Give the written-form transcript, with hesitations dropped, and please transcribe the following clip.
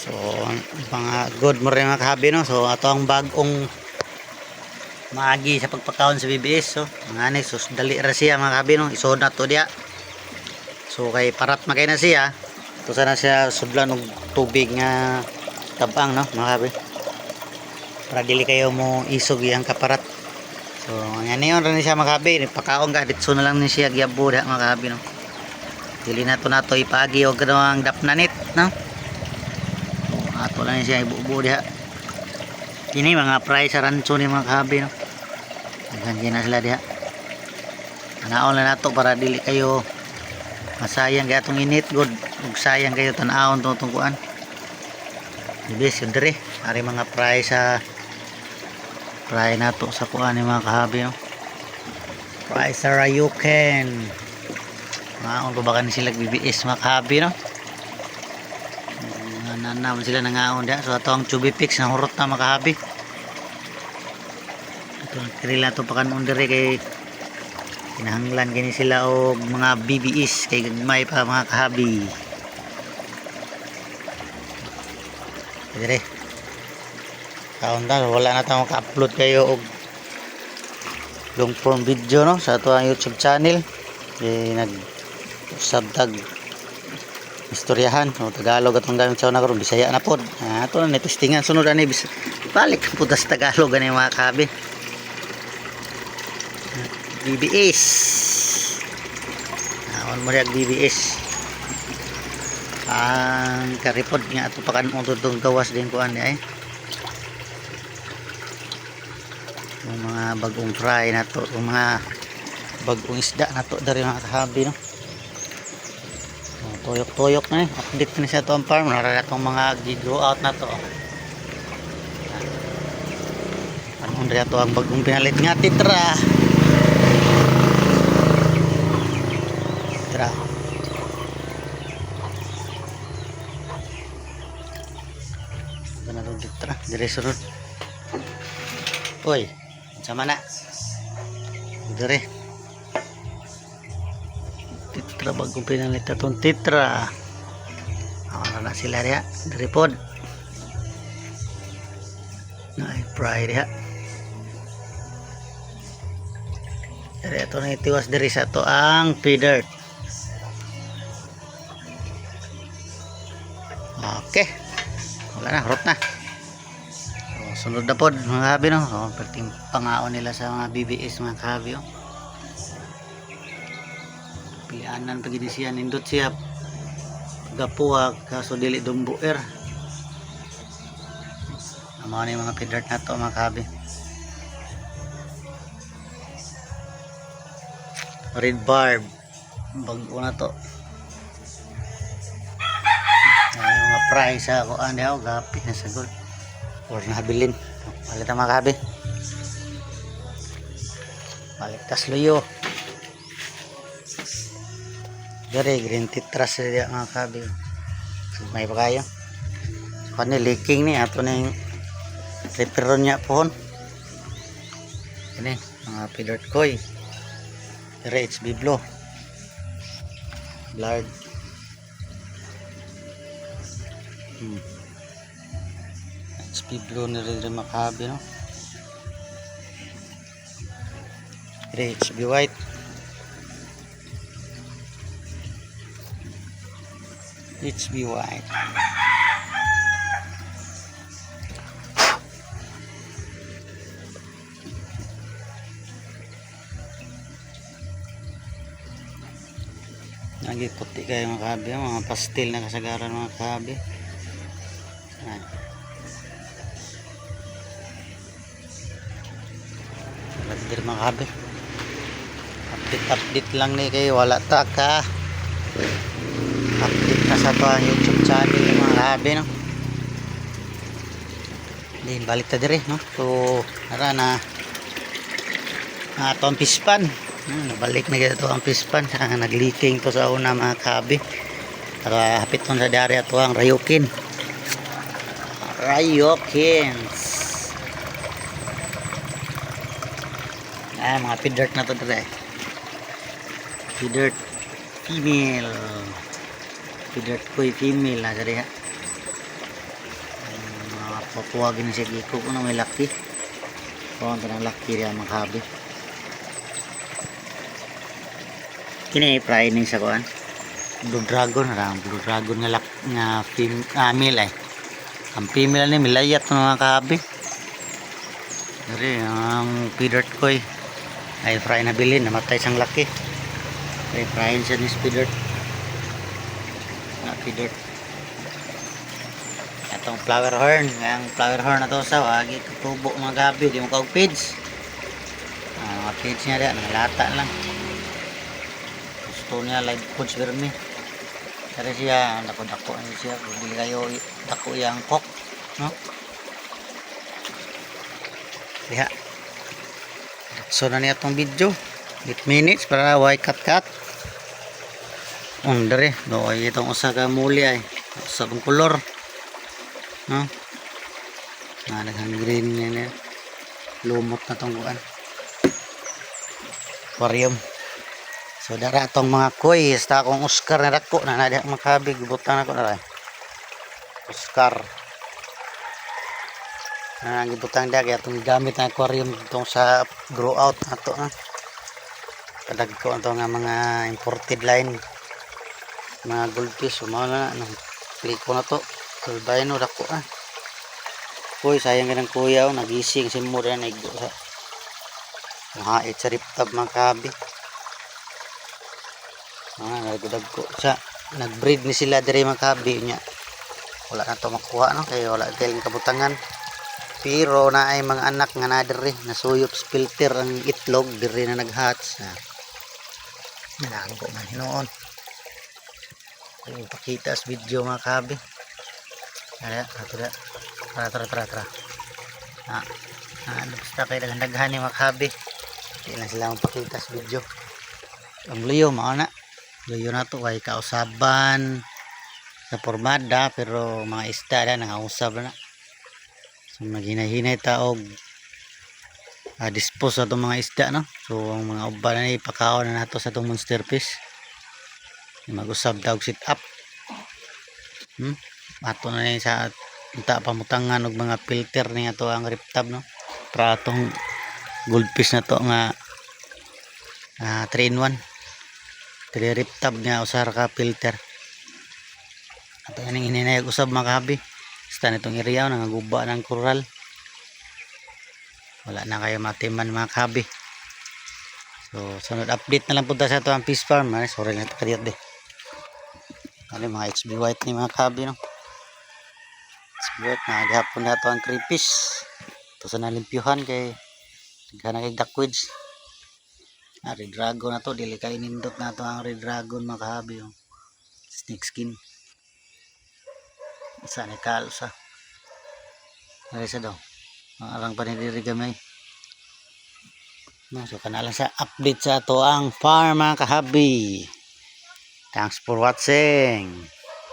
So mga good morning mga kahabi no. So ato ang bagong maagi sa pagpakaon sa BBS. So ngani so dali ra siya mga kahabi no. Isod na to diya. So kay parat magay na siya. To sana siya sudlan og tubig nga tabang no mga kahabi. Para dili kayo mo isog yang kaparat. So ngani yon ra ni siya mga kahabi. Pakaon ka ditso na lang ni siya gyabo da mga kahabi no. Dili na to ipagi og kanang dapnanit no. Ato lang siya ibubo diha. Ini mga fry sa rancho ni mga kahabi no. Naghanggin na sila diha. Anaon lang nato para dili kayo masayang kaya itong init good. Ug sayang kayo tan-awon tong tungkuan. Ibis yun dire. Ari mga fry sa fry nato sa kuan ni mga kahabi no. Fry sa Rayuken. Maon pa ba sila BBS mga kahabi no. Naman sila nangaon dia. So ato ang chubby fix na hurot na makahabi. Ito kirila to pakanon dire kay kinahanglan kini sila o mga BBS kay gagmay pa mga kahabi. Dire. Kaon ta wala na ta maka-upload kayo og long form video no sa ato ang YouTube channel. Kay nag subtag istoryahan o Tagalog atong gamit sa una karon Bisaya na pod. Ato na testingan sunod ani balik pud sa Tagalog ani mga kahabi. BBS. On mo riag BBS. Ang karipod nga ato pakanon tutong gawas din kuan ay. Yung mga bagong fry na to, yung mga bagong isda na to dari mga kahabi no. Tuyok-tuyok na eh. Update na siya to ang farm. Narala itong mga grow out na to. Anong rin ito ang bagong pinalit nga. Titra. Titra. Ito na rin titra. Dire sunod. Uy. Sama na. Dire. Titra bagong pinalit itong titra. Ako na sila rin dripod na i-fry rin ito na itiwas diri sa to ang feeder. Okay wala na rot na. So, sunod na pod mga kahabi no. So, perting pangaon nila sa mga BBS mga kahabi no. Pilianan pag siya nindot siya gapuha kaso dili dumbuer amo ni mga feeder na to mga kahabi. Red barb bago na to. Ay, mga fry sa kuan daw gapit na sagol or nahabilin palit mga kahabi. Balik tas luyo dari green titras dia mga kahabi. May pa kayo kuan ni leaking ni ato na yung repair niya pohon ini mga feeder koi dari HB Blue blard HB Blue ni rin mga kahabi no. Dari HB White HB White. Lagi puti kayo mga kahabi, mga pastel na kasagaran mga kahabi. Lagi mga kahabi. Update lang ni kayo, wala ta ka. Update na sa to ang YouTube channel mga kahabi no. Din balik ta dire no. So ara na ato ang pispan. Nabalik na gito ang pispan. Nag-leaking to sa una mga kahabi. Saka hapit ton sa dari ato ang Rayuken. Rayukens. Mga feeder na to dire. Feeder female. Feeder koi female na dari ha. Papuwa gini siya giko ko na may laki. Kung ang laki riya mga kahabi. Kini fry ni sa kuan. Blue dragon nga male ay. Ang female ni milayat ng mga kahabi. Dari ang feeder ko ay fry na bilin, namatay sang laki. Ay fryin siya ni feeder. Feeder. Atong flower horn, ang flower horn na to sa wagi katubo mga gabi, di mo kaog feeds. Mga feeds niya diyan, nalata lang. Gusto niya like foods vermi. Dari siya, dako-dako niya siya, bili kayo dako yang kok, no? Liha. So na niya tong video. 8 minutes para why cut. Dari, do ay itong usa ka muli ay. Usa kong color. No? Naghang green niya. Lumot na tong kuan. Aquarium. So dara tong mga koi, sta akong Oscar na dako na nadi makabig gibutan ako na. Oscar. Gibutang dagi atong gamit na aquarium itong sa grow out nato na. Kadag ko ato nga mga imported line. Mga goldfish mo na no. Pliko na to. Albino dako ah. Koy sayang ganang kuya nagising si mo rin nagdo sa. Hait sa riptab mga kabi. Nagdag ko sa nagbreed ni sila diri mga kabi nya. Wala na to makuha no kay wala tayong kabutangan. Pero na ay mga anak nga na diri nasuyop filter ang itlog diri na naghatch na. Nalago man hinoon. Ipakita sa video mga kabi. Ada tara. Basta kayo daghan ni mga kabi. Di lang sila mapakita sa video. Ang luyo mao na. Luyo na to kay kausaban sa pormada pero mga isda na nangausab na. So naghinahinay ta og dispose sa itong mga isda no. So ang mga uban na ipakaon na nato sa itong monster fish. Mag-usab daw sit up. Ato na ni sa unta pamutangan og mga filter ni ato ang riptab no. Para atong goldfish na to nga 3-in-1. 3 riptab nga usar ka filter. Ato ning hininayag usab mga kahabi. Basta nitong area nangaguba ng coral. Wala na kayo matiman mga kahabi. So sunod update na lang punta sa ato ang fish farm. Sorry na ito kadiyot de. Ano mga HB white ni mga kahabi no. HB white na gihapon na ito ang crayfish. Ito sa nalimpyuhan kay naghanang kay duckweeds. Red dragon na to, dili kay nindot na to ang red dragon mga kahabi yung snake skin. Isa ni kalsa. Narisa daw. Ang arang pa ni diri gamay. No, so kana lang sa update sa ato ang farm mga kahabi. Thanks for watching.